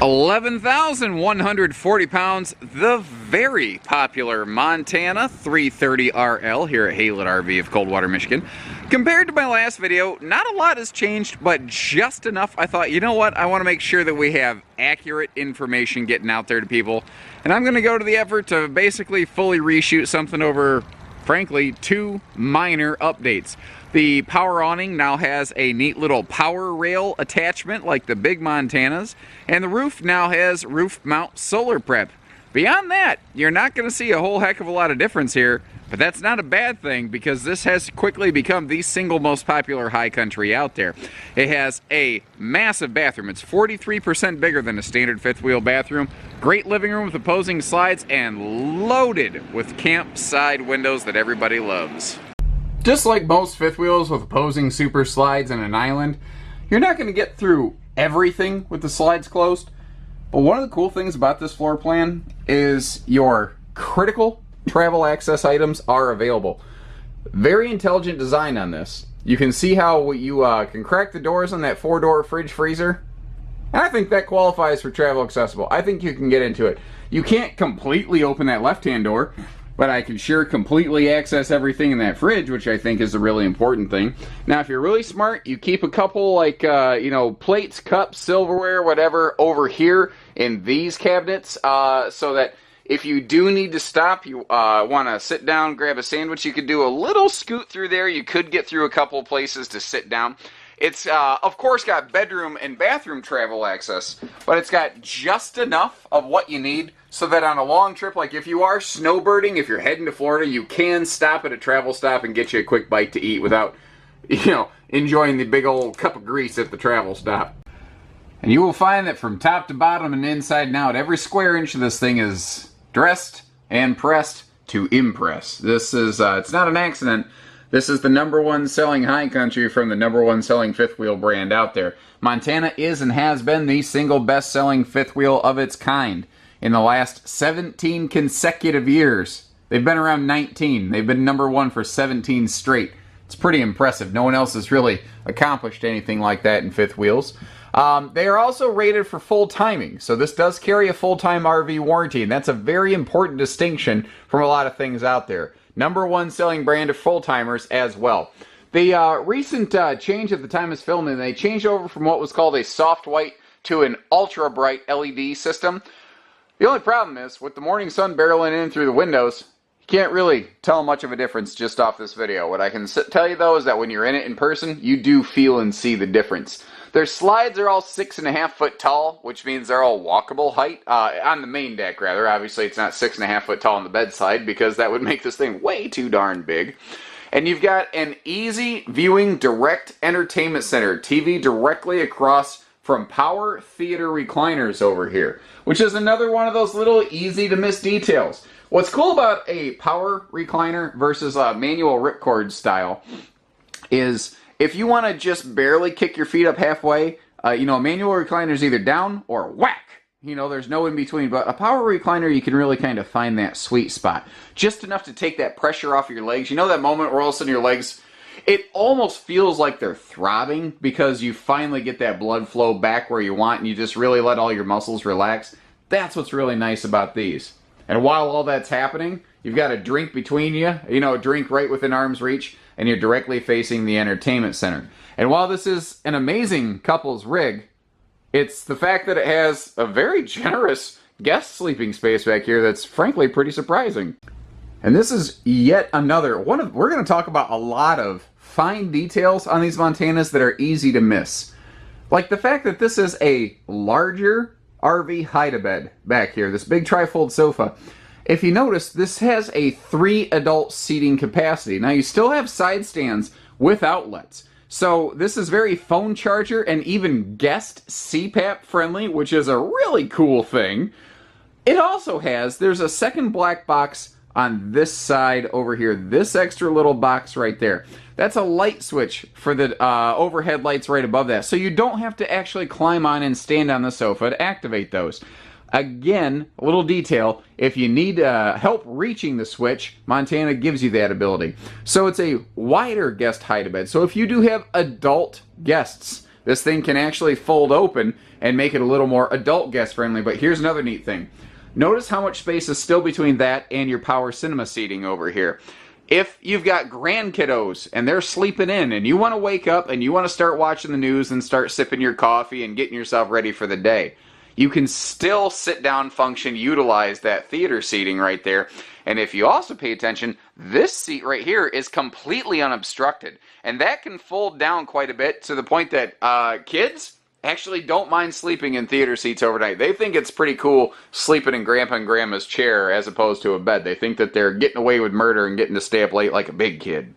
11,140 pounds, the very popular Montana 330RL here at Haylett RV of Coldwater, Michigan. Compared to my last video, not a lot has changed, but just enough. I thought, you know what, I want to make sure that we have accurate information getting out there to people. And I'm going to go to the effort to basically fully reshoot something over, frankly, 2 minor updates. The power awning now has a neat little power rail attachment like the big Montanas, and the roof now has roof mount solar prep. Beyond that, you're not going to see a whole heck of a lot of difference here, but that's not a bad thing because this has quickly become the single most popular high country out there. It has a massive bathroom. It's 43% bigger than a standard fifth wheel bathroom. Great living room with opposing slides and loaded with camp side windows that everybody loves. Just like most fifth wheels with opposing super slides and an island, you're not going to get through everything with the slides closed. But one of the cool things about this floor plan is your critical travel access items are available. Very intelligent design on this. You can see how you can crack the doors on that 4-door fridge freezer. And I think that qualifies for travel accessible. I think you can get into it. You can't completely open that left-hand door, but I can sure completely access everything in that fridge, which I think is a really important thing. Now, if you're really smart, you keep a couple like, plates, cups, silverware, whatever, over here in these cabinets, so that if you do need to stop, you want to sit down, grab a sandwich, you could do a little scoot through there. You could get through a couple places to sit down. It's, of course, got bedroom and bathroom travel access, but it's got just enough of what you need so that on a long trip, like if you are snowbirding, if you're heading to Florida, you can stop at a travel stop and get you a quick bite to eat without, enjoying the big old cup of grease at the travel stop. And you will find that from top to bottom and inside and out, every square inch of this thing is dressed and pressed to impress. This is, it's not an accident. This is the #1 selling high country from the #1 selling fifth wheel brand out there. Montana is and has been the single best selling fifth wheel of its kind in the last 17 consecutive years. They've been around 19. They've been #1 for 17 straight. It's pretty impressive. No one else has really accomplished anything like that in fifth wheels. They are also rated for full timing, so this does carry a full-time RV warranty, and that's a very important distinction from a lot of things out there. #1 selling brand of full-timers as well. The recent change at the time of filming, they changed over from what was called a soft white to an ultra bright LED system. The only problem is, with the morning sun barreling in through the windows, you can't really tell much of a difference just off this video. What I can tell you though is that when you're in it in person, you do feel and see the difference. Their slides are all 6.5 foot tall, which means they're all walkable height, on the main deck rather. Obviously it's not 6.5 foot tall on the bedside because that would make this thing way too darn big. And you've got an easy viewing direct entertainment center, TV directly across from power theater recliners over here, which is another one of those little easy to miss details. What's cool about a power recliner versus a manual ripcord style is if you want to just barely kick your feet up halfway, a manual recliner is either down or whack. There's no in between, but a power recliner, you can really kind of find that sweet spot. Just enough to take that pressure off your legs. You know that moment where all of a sudden your legs, it almost feels like they're throbbing because you finally get that blood flow back where you want and you just really let all your muscles relax. That's what's really nice about these. And while all that's happening, you've got a drink between you, a drink right within arm's reach, and you're directly facing the entertainment center. And while this is an amazing couple's rig, it's the fact that it has a very generous guest sleeping space back here that's frankly pretty surprising. And this is yet another we're going to talk about a lot of fine details on these Montanas that are easy to miss. Like the fact that this is a larger RV hide-a-bed back here, this big trifold sofa. If you notice, this has a 3 adult seating capacity. Now you still have side stands with outlets. So this is very phone charger and even guest CPAP friendly, which is a really cool thing. It also has, there's a second black box on this side over here, this extra little box right there. That's a light switch for the overhead lights right above that. So you don't have to actually climb on and stand on the sofa to activate those. Again, a little detail, if you need help reaching the switch, Montana gives you that ability. So it's a wider guest hide-a-bed. So if you do have adult guests, This thing can actually fold open and make it a little more adult guest friendly. But here's another neat thing. Notice how much space is still between that and your power cinema seating over here. If you've got grandkiddos and they're sleeping in and you want to wake up and you want to start watching the news and start sipping your coffee and getting yourself ready for the day, you can still sit down function, utilize that theater seating right there. And if you also pay attention, this seat right here is completely unobstructed. And that can fold down quite a bit to the point that kids actually don't mind sleeping in theater seats overnight. They think it's pretty cool sleeping in Grandpa and Grandma's chair as opposed to a bed. They think that they're getting away with murder and getting to stay up late like a big kid.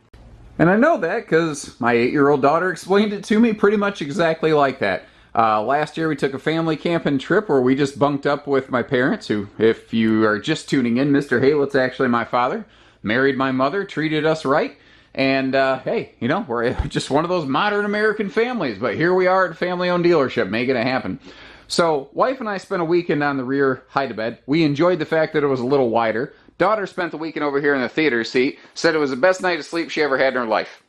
And I know that because my 8-year-old daughter explained it to me pretty much exactly like that. Last year we took a family camping trip where we just bunked up with my parents, who, if you are just tuning in, Mr. Haylett's actually my father, married my mother, treated us right. And, hey, you know, we're just one of those modern American families, but here we are at a family-owned dealership making it happen. So, wife and I spent a weekend on the rear hide-a-bed. We enjoyed the fact that it was a little wider. Daughter spent the weekend over here in the theater seat, said it was the best night of sleep she ever had in her life.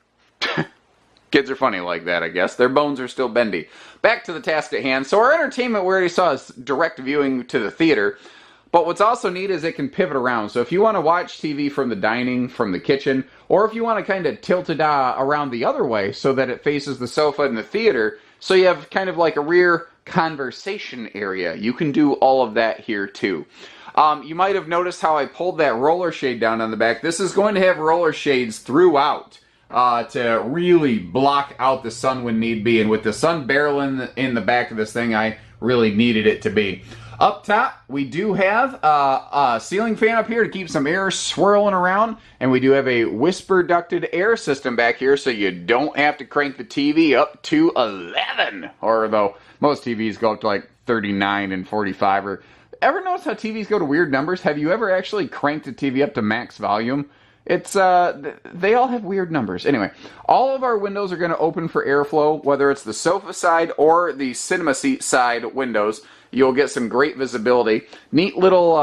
Kids are funny like that, I guess. Their bones are still bendy. Back to the task at hand. So our entertainment we already saw is direct viewing to the theater. But what's also neat is it can pivot around. So if you want to watch TV from the dining, from the kitchen, or if you want to kind of tilt it around the other way so that it faces the sofa in the theater, so you have kind of like a rear conversation area, you can do all of that here too. You might have noticed how I pulled that roller shade down on the back. This is going to have roller shades throughout to really block out the sun when need be. And with the sun barreling in the back of this thing, I really needed it to be. Up top, we do have a ceiling fan up here to keep some air swirling around. And we do have a whisper ducted air system back here, so you don't have to crank the TV up to 11. Or though most TVs go up to like 39 and 45. Or ever notice how TVs go to weird numbers? Have you ever actually cranked the TV up to max volume? It's, they all have weird numbers. Anyway, all of our windows are going to open for airflow, whether it's the sofa side or the cinema seat side windows. You'll get some great visibility. Neat little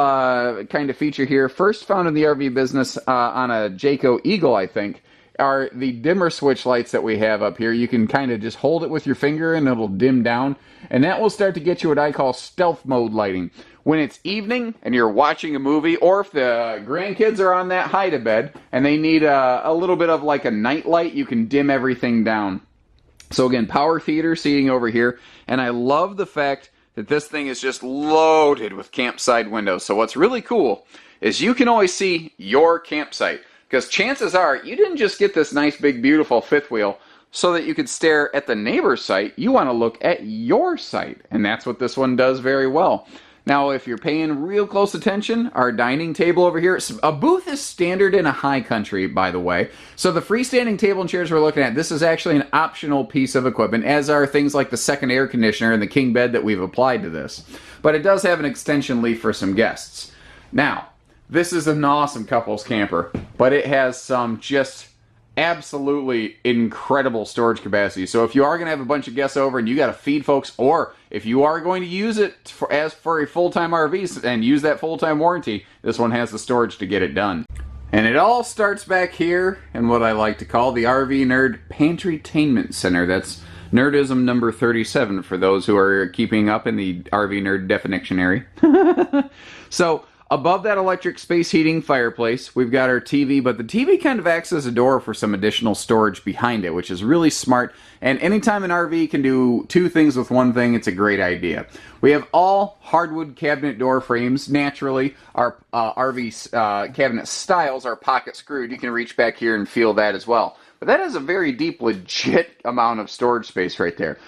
kind of feature here. First found in the RV business on a Jayco Eagle, I think, are the dimmer switch lights that we have up here. You can kind of just hold it with your finger and it'll dim down. And that will start to get you what I call stealth mode lighting. When it's evening and you're watching a movie, or if the grandkids are on that hide-a-bed and they need a little bit of like a night light, you can dim everything down. So again, power theater seating over here. And I love the fact that this thing is just loaded with campsite windows. So what's really cool is you can always see your campsite. Because chances are, you didn't just get this nice, big, beautiful fifth wheel so that you could stare at the neighbor's site. You want to look at your site. And that's what this one does very well. Now, if you're paying real close attention, our dining table over here, a booth is standard in a high country, by the way. So the freestanding table and chairs we're looking at, this is actually an optional piece of equipment, as are things like the second air conditioner and the king bed that we've applied to this. But it does have an extension leaf for some guests. Now, this is an awesome couples camper, but it has some just absolutely incredible storage capacity. So if you are going to have a bunch of guests over and you got to feed folks, or if you are going to use it for a full-time RV and use that full-time warranty, this one has the storage to get it done. And it all starts back here in what I like to call the RV Nerd Pantrytainment Center. That's nerdism number 37 for those who are keeping up in the RV Nerd definitionary. So above that electric space heating fireplace, we've got our TV, but the TV kind of acts as a door for some additional storage behind it, which is really smart. And anytime an RV can do two things with one thing, it's a great idea. We have all hardwood cabinet door frames. Naturally, our RV cabinet styles are pocket screwed. You can reach back here and feel that as well. But that is a very deep, legit amount of storage space right there.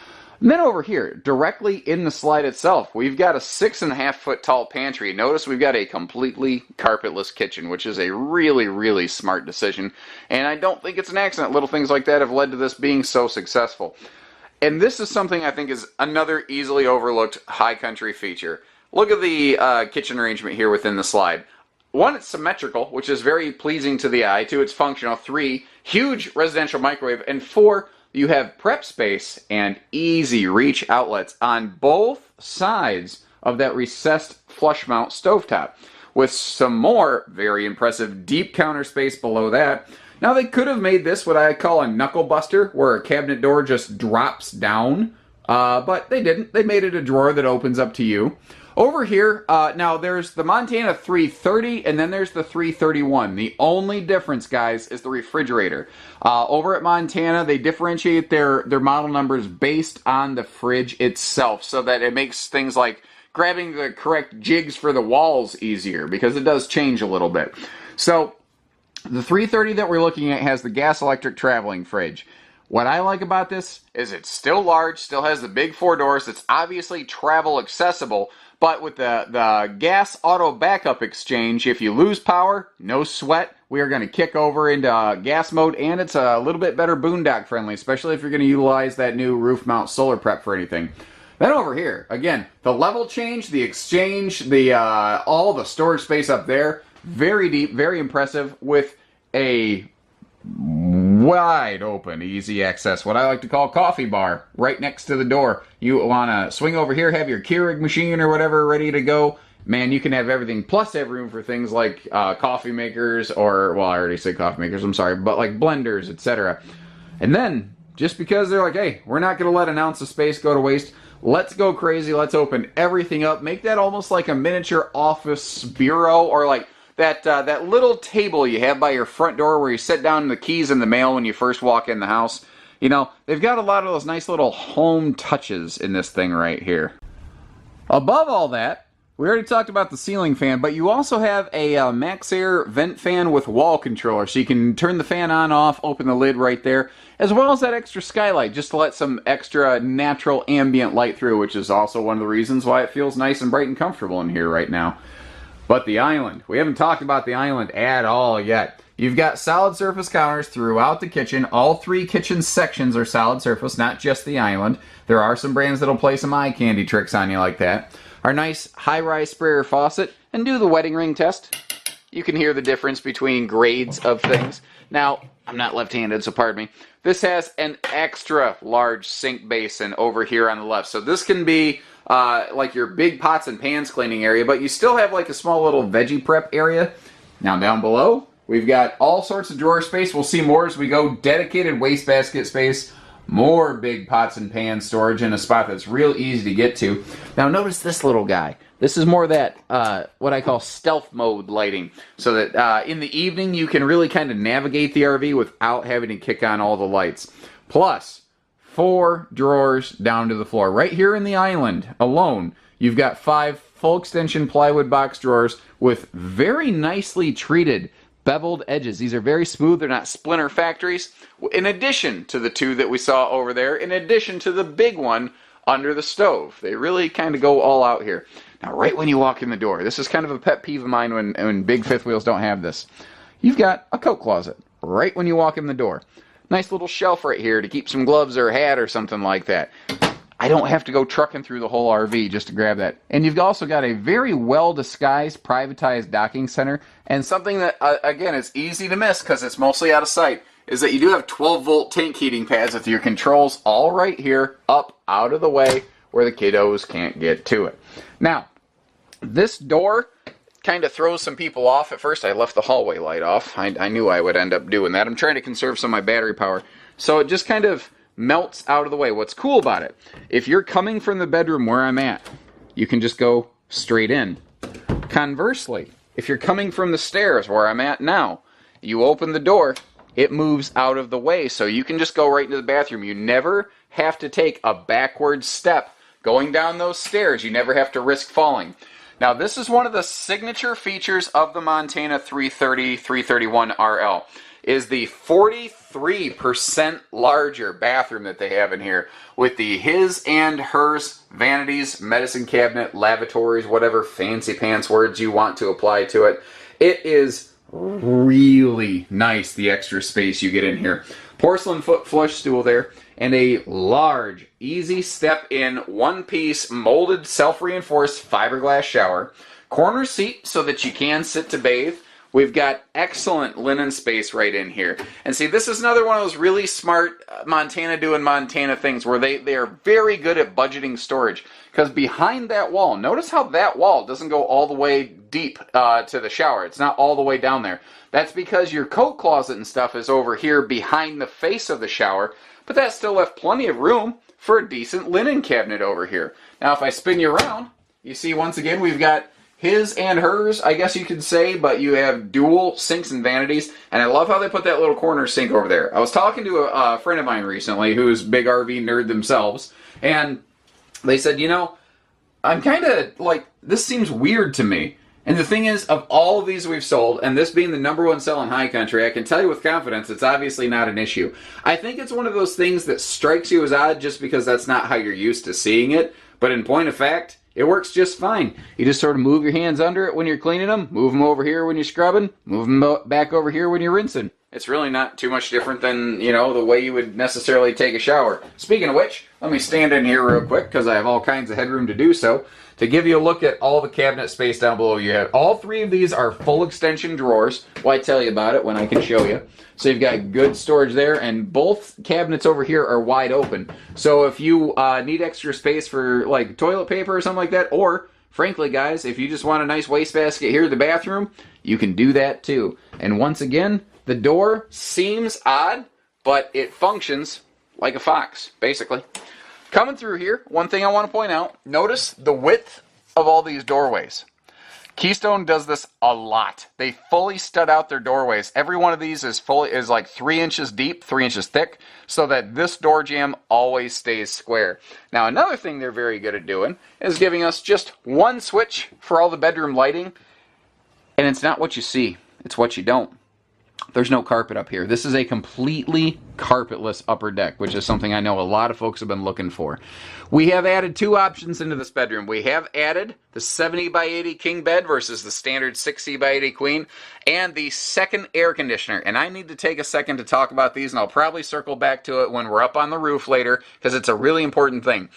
And then over here, directly in the slide itself, we've got a 6.5 foot tall pantry. Notice we've got a completely carpetless kitchen, which is a really, really smart decision. And I don't think it's an accident. Little things like that have led to this being so successful. And this is something I think is another easily overlooked high country feature. Look at the kitchen arrangement here within the slide. 1, it's symmetrical, which is very pleasing to the eye. 2, it's functional. 3, huge residential microwave. And 4, you have prep space and easy reach outlets on both sides of that recessed flush mount stovetop, with some more very impressive deep counter space below that. Now they could have made this what I call a knuckle buster, where a cabinet door just drops down But they didn't. They made it a drawer that opens up to you. Over here, now there's the Montana 330 and then there's the 331. The only difference, guys, is the refrigerator. Over at Montana, they differentiate their model numbers based on the fridge itself so that it makes things like grabbing the correct jigs for the walls easier because it does change a little bit. So the 330 that we're looking at has the gas electric traveling fridge. What I like about this is it's still large, still has the big 4 doors. It's obviously travel accessible, but with the gas auto backup exchange, if you lose power, no sweat. We are going to kick over into gas mode, and it's a little bit better boondock friendly, especially if you're going to utilize that new roof mount solar prep for anything. Then over here, again, the level change, the exchange, all the storage space up there, very deep, very impressive, with a wide open, easy access, what I like to call coffee bar, right next to the door. You want to swing over here, have your Keurig machine or whatever ready to go. Man, you can have everything, plus have room for things like coffee makers, or, well, I already said coffee makers, I'm sorry, but like blenders, etc. And then, just because they're like, hey, we're not going to let an ounce of space go to waste, let's go crazy, let's open everything up, make that almost like a miniature office bureau, or like that little table you have by your front door where you set down the keys in the mail when you first walk in the house. You know, they've got a lot of those nice little home touches in this thing right here. Above all that, we already talked about the ceiling fan, but you also have a MaxxAir vent fan with wall controller, so you can turn the fan on, off, open the lid right there, as well as that extra skylight, just to let some extra natural ambient light through, which is also one of the reasons why it feels nice and bright and comfortable in here right now. But the island. We haven't talked about the island at all yet. You've got solid surface counters throughout the kitchen. All 3 kitchen sections are solid surface, not just the island. There are some brands that'll play some eye candy tricks on you like that. Our nice high-rise sprayer faucet, and do the wedding ring test. You can hear the difference between grades of things. Now, I'm not left-handed, so pardon me. This has an extra large sink basin over here on the left. So this can be like your big pots and pans cleaning area, but you still have like a small little veggie prep area. Now down below, we've got all sorts of drawer space. We'll see more as we go. Dedicated wastebasket space, more big pots and pans storage in a spot that's real easy to get to. Now notice this little guy. This is more that, what I call stealth mode lighting, so that in the evening you can really kind of navigate the RV without having to kick on all the lights. Plus, 4 drawers down to the floor. Right here in the island alone, you've got 5 full extension plywood box drawers with very nicely treated beveled edges. These are very smooth, they're not splinter factories. In addition to the 2 that we saw over there, in addition to the big one under the stove. They really kind of go all out here. Now, right when you walk in the door, this is kind of a pet peeve of mine when big fifth wheels don't have this. You've got a coat closet right when you walk in the door. Nice little shelf right here to keep some gloves or a hat or something like that. I don't have to go trucking through the whole RV just to grab that. And you've also got a very well-disguised privatized docking center. And something that, again, is easy to miss because it's mostly out of sight, is that you do have 12-volt tank heating pads with your controls all right here, up, out of the way, where the kiddos can't get to it. Now, this door kind of throws some people off. At first, I left the hallway light off. I knew I would end up doing that. I'm trying to conserve some of my battery power. So it just kind of melts out of the way. What's cool about it, if you're coming from the bedroom where I'm at, you can just go straight in. Conversely, if you're coming from the stairs where I'm at now, you open the door, it moves out of the way, so you can just go right into the bathroom. You never have to take a backward step going down those stairs. You never have to risk falling. Now, this is one of the signature features of the Montana 330, 331 RL, is the 43% larger bathroom that they have in here, with the his and hers vanities, medicine cabinet, lavatories, whatever fancy pants words you want to apply to it. It is really nice, the extra space you get in here. Porcelain foot flush stool there, and a large, easy step-in, one-piece, molded, self-reinforced fiberglass shower. Corner seat so that you can sit to bathe. We've got excellent linen space right in here. And see, this is another one of those really smart Montana doing Montana things where they are very good at budgeting storage. Because behind that wall, notice how that wall doesn't go all the way deep to the shower. It's not all the way down there. That's because your coat closet and stuff is over here behind the face of the shower. But that still left plenty of room for a decent linen cabinet over here. Now, if I spin you around, you see once again we've got his and hers, I guess you could say, but you have dual sinks and vanities, and I love how they put that little corner sink over there. I was talking to a friend of mine recently who's a big RV nerd themselves, and they said, you know, I'm kind of like, this seems weird to me. And the thing is, of all of these we've sold, and this being the #1 sell in High Country, I can tell you with confidence it's obviously not an issue. I think it's one of those things that strikes you as odd just because that's not how you're used to seeing it, but in point of fact, it works just fine. You just sort of move your hands under it when you're cleaning them, move them over here when you're scrubbing, move them back over here when you're rinsing. It's really not too much different than, you know, the way you would necessarily take a shower. Speaking of which, let me stand in here real quick because I have all kinds of headroom to do so. To give you a look at all the cabinet space down below, you have all 3 of these are full extension drawers. Why tell you about it when I can show you? So you've got good storage there, and both cabinets over here are wide open. So if you need extra space for like toilet paper or something like that, or frankly guys, if you just want a nice wastebasket here in the bathroom, you can do that too. And once again, the door seems odd, but it functions like a fox, basically. Coming through here, one thing I want to point out, notice the width of all these doorways. Keystone does this a lot. They fully stud out their doorways. Every one of these is like 3 inches deep, 3 inches thick, so that this door jamb always stays square. Now another thing they're very good at doing is giving us just one switch for all the bedroom lighting, and it's not what you see, it's what you don't. There's no carpet up here. This is a completely carpetless upper deck, which is something I know a lot of folks have been looking for. We have added 2 options into this bedroom. We have added the 70 by 80 king bed versus the standard 60 by 80 queen, and the second air conditioner. And I need to take a second to talk about these, and I'll probably circle back to it when we're up on the roof later, because it's a really important thing.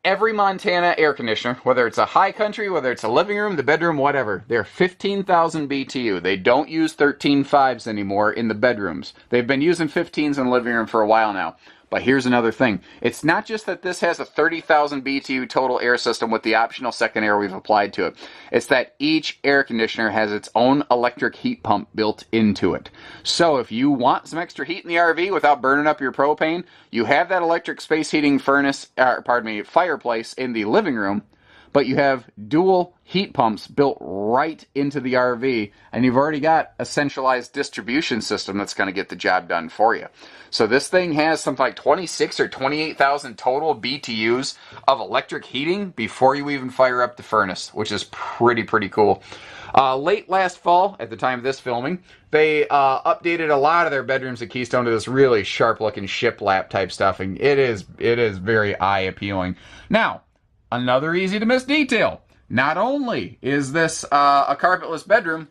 Every Montana air conditioner, whether it's a High Country, whether it's a living room, the bedroom, whatever, they're 15,000 BTU. They don't use 13.5s anymore in the bedrooms. They've been using 15s in the living room for a while now. But here's another thing. It's not just that this has a 30,000 BTU total air system with the optional second air we've applied to it. It's that each air conditioner has its own electric heat pump built into it. So if you want some extra heat in the RV without burning up your propane, you have that electric space heating fireplace in the living room, but you have dual heat pumps built right into the RV, and you've already got a centralized distribution system that's going to get the job done for you. So this thing has something like 26 or 28,000 total BTUs of electric heating before you even fire up the furnace, which is pretty cool. Late last fall, at the time of this filming, they updated a lot of their bedrooms at Keystone to this really sharp-looking shiplap type stuff, and it is very eye-appealing. Now, another easy-to-miss detail. Not only is this a carpetless bedroom,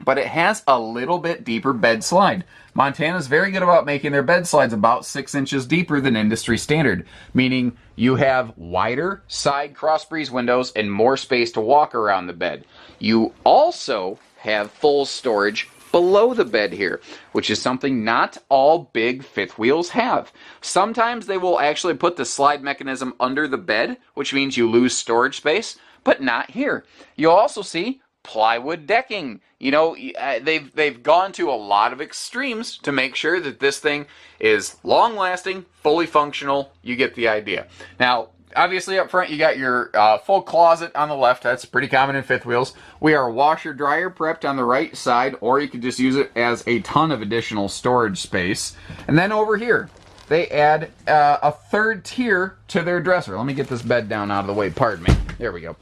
but it has a little bit deeper bed slide. Montana's very good about making their bed slides about 6 inches deeper than industry standard, meaning you have wider side cross breeze windows and more space to walk around the bed. You also have full storage below the bed here, which is something not all big fifth wheels have. Sometimes they will actually put the slide mechanism under the bed, which means you lose storage space, but not here. You'll also see plywood decking. You know, they've gone to a lot of extremes to make sure that this thing is long-lasting, fully functional. You get the idea. Now, obviously up front you got your full closet on the left. That's pretty common in fifth wheels. We are washer-dryer prepped on the right side, or you could just use it as a ton of additional storage space. And then over here, they add a third tier to their dresser. Let me get this bed down out of the way. Pardon me. There we go.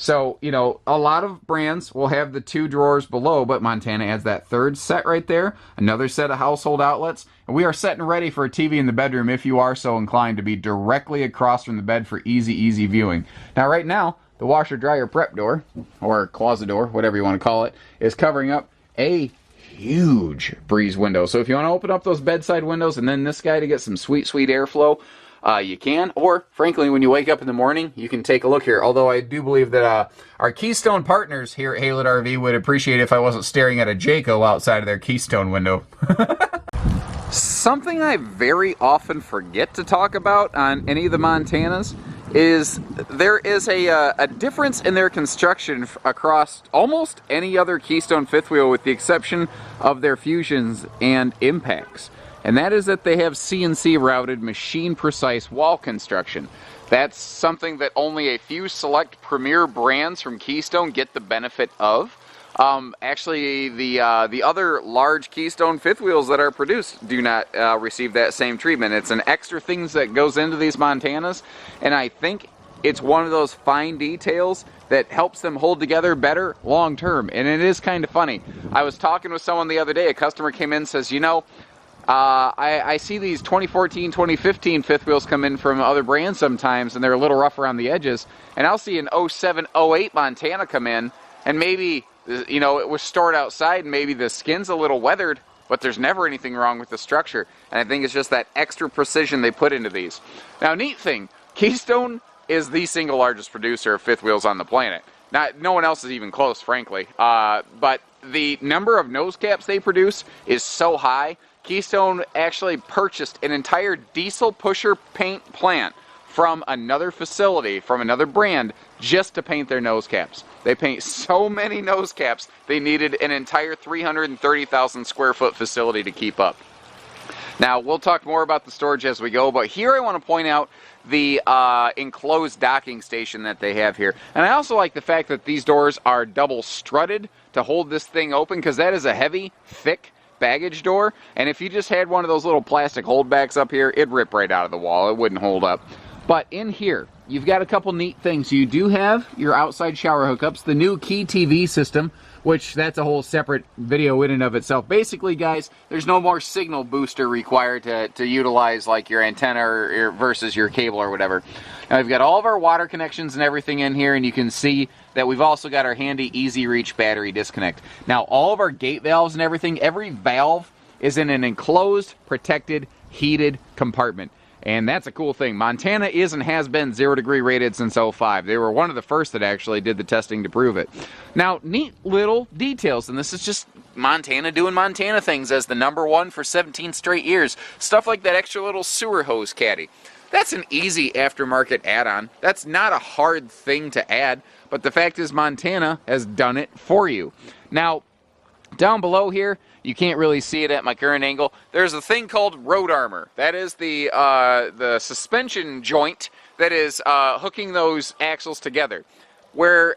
So, you know, a lot of brands will have the 2 drawers below, but Montana adds that third set right there, another set of household outlets, and we are set and ready for a TV in the bedroom if you are so inclined to be directly across from the bed for easy viewing. Now, right now, the washer-dryer prep door, or closet door, whatever you want to call it, is covering up a huge breeze window. So if you want to open up those bedside windows and then this guy to get some sweet airflow, you can, or frankly, when you wake up in the morning, you can take a look here. Although I do believe that our Keystone partners here at Haylett RV would appreciate it if I wasn't staring at a Jayco outside of their Keystone window. Something I very often forget to talk about on any of the Montanas is there is a difference in their construction across almost any other Keystone fifth wheel with the exception of their Fusions and Impacts. and that is that they have CNC routed machine precise wall construction. That's something that only a few select premier brands from Keystone get the benefit of. Actually, the other large Keystone fifth wheels that are produced do not receive that same treatment. It's an extra things that goes into these Montanas, and I think it's one of those fine details that helps them hold together better long term. And it is kind of funny. I was talking with someone the other day. A customer came in and says, you know, I see these 2014, 2015 fifth wheels come in from other brands sometimes, and they're a little rough around the edges. And I'll see an 07, 08 Montana come in, and maybe, you know, it was stored outside, and maybe the skin's a little weathered, but there's never anything wrong with the structure. And I think it's just that extra precision they put into these. Now, neat thing, Keystone is the single largest producer of fifth wheels on the planet. No one else is even close, frankly. But the number of nose caps they produce is so high. Keystone actually purchased an entire diesel pusher paint plant from another facility, from another brand, just to paint their nose caps. They paint so many nose caps, they needed an entire 330,000 square foot facility to keep up. Now, we'll talk more about the storage as we go, but here I want to point out the enclosed docking station that they have here. And I also like the fact that these doors are double strutted to hold this thing open, because that is a heavy, thick baggage door, and if you just had one of those little plastic holdbacks up here, it'd rip right out of the wall. It wouldn't hold up. But in here, you've got a couple neat things. You do have your outside shower hookups, the new Key TV system, which that's a whole separate video in and of itself. Basically, guys, there's no more signal booster required to utilize like your antenna or versus your cable or whatever. Now, we've got all of our water connections and everything in here, and you can see that we've also got our handy easy reach battery disconnect. Now, all of our gate valves and everything, every valve is in an enclosed, protected, heated compartment. And that's a cool thing. Montana is and has been 0 degree rated since 05. They were one of the first that actually did the testing to prove it. Now, neat little details, and this is just Montana doing Montana things as the #1 for 17 straight years. Stuff like that extra little sewer hose caddy. That's an easy aftermarket add-on. That's not a hard thing to add, but the fact is Montana has done it for you. Now, down below here, you can't really see it at my current angle, there's a thing called road armor. That is the suspension joint that is hooking those axles together. Where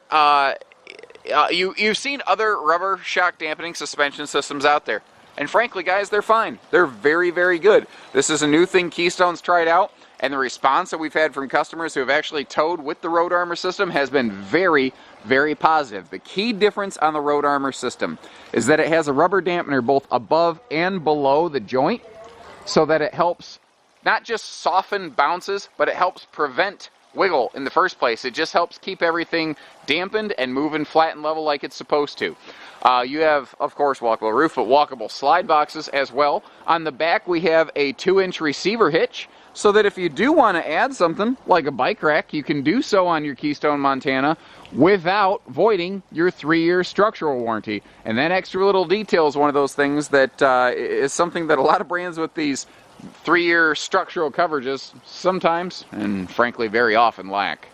you've seen other rubber shock dampening suspension systems out there. And frankly, guys, they're fine. They're very, very good. This is a new thing Keystone's tried out, and the response that we've had from customers who have actually towed with the road armor system has been very, very positive. The key difference on the road armor system is that it has a rubber dampener both above and below the joint, so that it helps not just soften bounces, but it helps prevent wiggle in the first place. It just helps keep everything dampened and moving flat and level like it's supposed to. You have, of course, walkable roof, but walkable slide boxes as well. On the back, we have a 2-inch receiver hitch, so that if you do want to add something like a bike rack, you can do so on your Keystone Montana without voiding your 3-year structural warranty. And that extra little detail is one of those things that is something that a lot of brands with these 3-year structural coverages sometimes, and frankly very often, lack.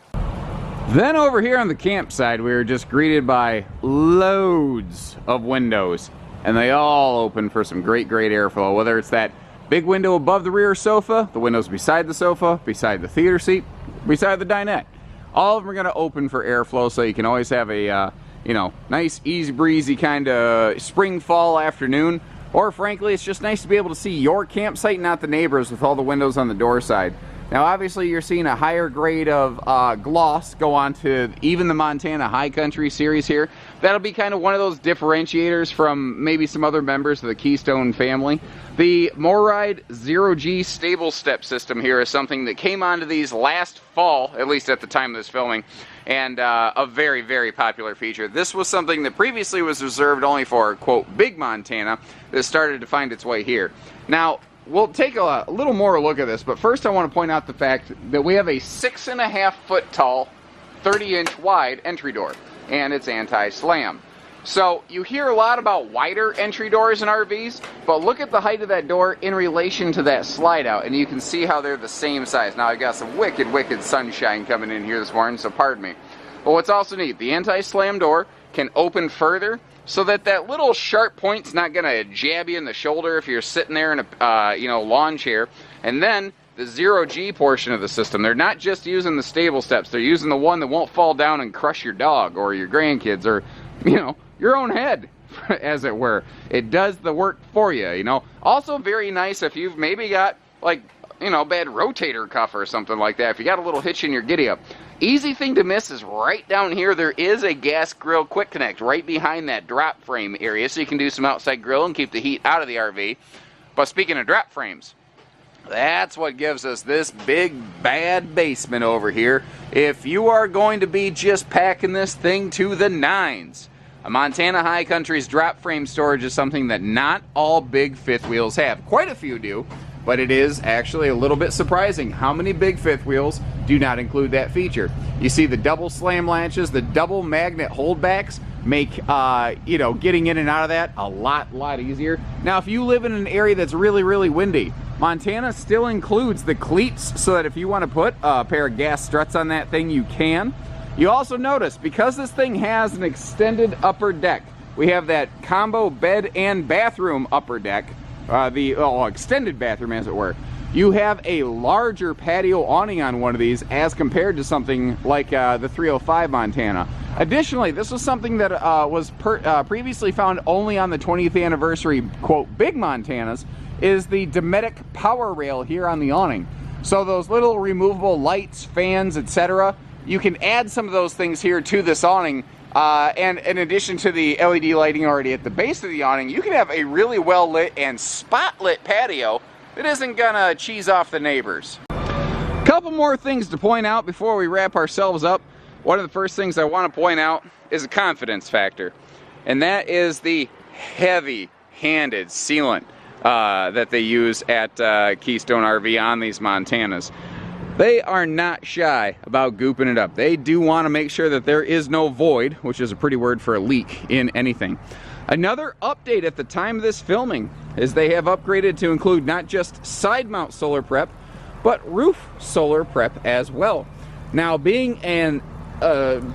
Then over here on the campsite, we were just greeted by loads of windows, and they all open for some great airflow, whether it's that big window above the rear sofa, the windows beside the sofa, beside the theater seat, beside the dinette. All of them are going to open for airflow, so you can always have a nice, easy breezy kind of spring fall afternoon. Or frankly, it's just nice to be able to see your campsite, not the neighbors, with all the windows on the door side. Now, obviously, you're seeing a higher grade of gloss go on to even the Montana High Country series here. That'll be kind of one of those differentiators from maybe some other members of the Keystone family. The MoRide 0G stable step system here is something that came onto these last fall, at least at the time of this filming, and a very, very popular feature. This was something that previously was reserved only for, quote, big Montana, that started to find its way here. Now, we'll take a little more look at this, but first I want to point out the fact that we have a 6.5 foot tall, 30-inch wide entry door, and it's anti-slam. So you hear a lot about wider entry doors in RVs, but look at the height of that door in relation to that slide out, and you can see how they're the same size. Now, I've got some wicked sunshine coming in here this morning, so pardon me. But what's also neat, the anti-slam door can open further, so that that little sharp point's not gonna jab you in the shoulder if you're sitting there in a lawn chair. And then the 0G portion of the system, they're not just using the stable steps, they're using the one that won't fall down and crush your dog or your grandkids or your own head, as it were. It does the work for you. Also very nice if you've maybe got like bad rotator cuff or something like that, if you got a little hitch in your giddy up. Easy thing to miss is right down here, there is a gas grill quick connect right behind that drop frame area, so you can do some outside grill and keep the heat out of the RV. But speaking of drop frames, that's what gives us this big bad basement over here. If you are going to be just packing this thing to the nines, a Montana High Country's drop frame storage is something that not all big fifth wheels have. Quite a few do, but it is actually a little bit surprising how many big fifth wheels do not include that feature. You see the double slam latches, the double magnet holdbacks make getting in and out of that a lot easier. Now if you live in an area that's really windy, Montana still includes the cleats, so that if you want to put a pair of gas struts on that thing, you can. You also notice, because this thing has an extended upper deck, we have that combo bed and bathroom upper deck, the extended bathroom as it were. You have a larger patio awning on one of these as compared to something like the 305 Montana. Additionally, this was something that was previously found only on the 20th anniversary, quote, big Montanas, is the Dometic power rail here on the awning. So those little removable lights, fans, etc., you can add some of those things here to this awning. And in addition to the LED lighting already at the base of the awning, you can have a really well lit and spot lit patio that isn't gonna cheese off the neighbors. Couple more things to point out before we wrap ourselves up. One of the first things I want to point out is a confidence factor, and that is the heavy-handed sealant that they use at Keystone RV on these Montanas. They are not shy about gooping it up. They do want to make sure that there is no void, which is a pretty word for a leak, in anything. Another update at the time of this filming is they have upgraded to include not just side mount solar prep, but roof solar prep as well. Now, being an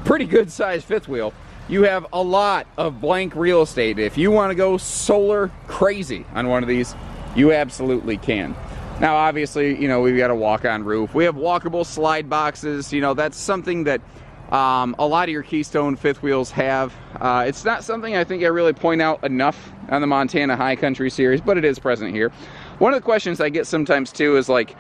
pretty good sized fifth wheel, you have a lot of blank real estate. If you want to go solar crazy on one of these, you absolutely can. Now, obviously, we've got a walk-on roof. We have walkable slide boxes. That's something that a lot of your Keystone fifth wheels have. It's not something I think I really point out enough on the Montana High Country series, but it is present here. One of the questions I get sometimes too is like,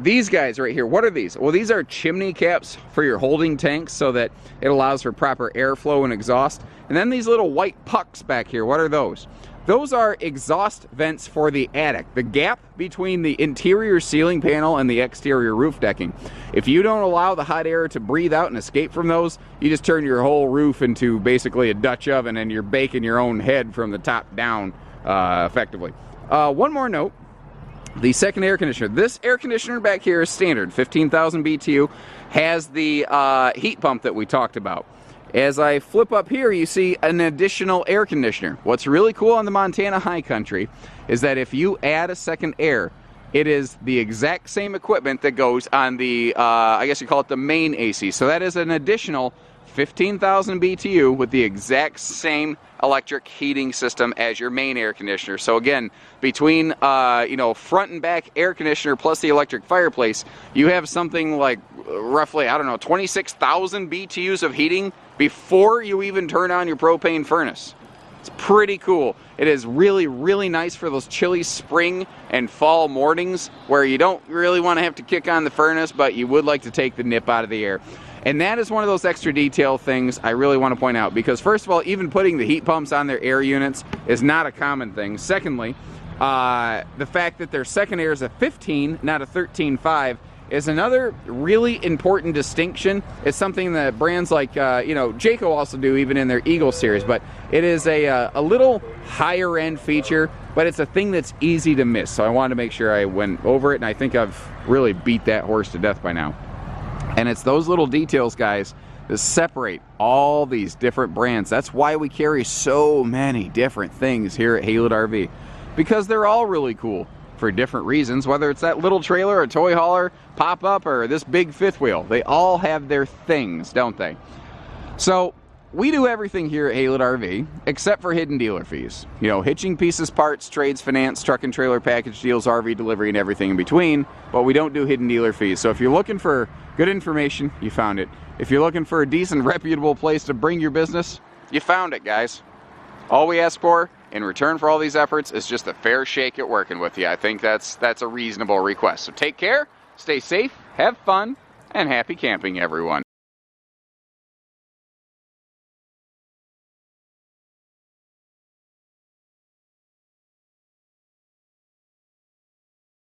these guys right here, what are these? Well, these are chimney caps for your holding tanks so that it allows for proper airflow and exhaust. And then these little white pucks back here, what are those? Those are exhaust vents for the attic, the gap between the interior ceiling panel and the exterior roof decking. If you don't allow the hot air to breathe out and escape from those, you just turn your whole roof into basically a Dutch oven and you're baking your own head from the top down effectively. One more note. The second air conditioner. This air conditioner back here is standard, 15,000 BTU, has the heat pump that we talked about. As I flip up here, you see an additional air conditioner. What's really cool on the Montana High Country is that if you add a second air, it is the exact same equipment that goes on the, I guess you call it the main AC. So that is an additional 15,000 BTU with the exact same electric heating system as your main air conditioner. So again, between front and back air conditioner plus the electric fireplace, you have something like roughly, 26,000 BTUs of heating before you even turn on your propane furnace. It's pretty cool. It is really nice for those chilly spring and fall mornings where you don't really want to have to kick on the furnace, but you would like to take the nip out of the air. And that is one of those extra detail things I really want to point out, because first of all, even putting the heat pumps on their air units is not a common thing. Secondly, the fact that their second air is a 15, not a 13.5, is another really important distinction. It's something that brands like, Jayco also do, even in their Eagle series, but it is a little higher end feature, but it's a thing that's easy to miss. So I wanted to make sure I went over it, and I think I've really beat that horse to death by now. And it's those little details, guys, that separate all these different brands. That's why we carry so many different things here at Haylett RV, because they're all really cool for different reasons, whether it's that little trailer, a toy hauler, pop-up, or this big fifth wheel. They all have their things, don't they? So we do everything here at Haylett RV except for hidden dealer fees. You know, hitching pieces, parts, trades, finance, truck and trailer package deals, RV delivery, and everything in between, but we don't do hidden dealer fees. So if you're looking for good information, you found it. If you're looking for a decent, reputable place to bring your business, you found it, guys. All we ask for in return for all these efforts is just a fair shake at working with you. I think that's a reasonable request. So take care, stay safe, have fun, and happy camping, everyone.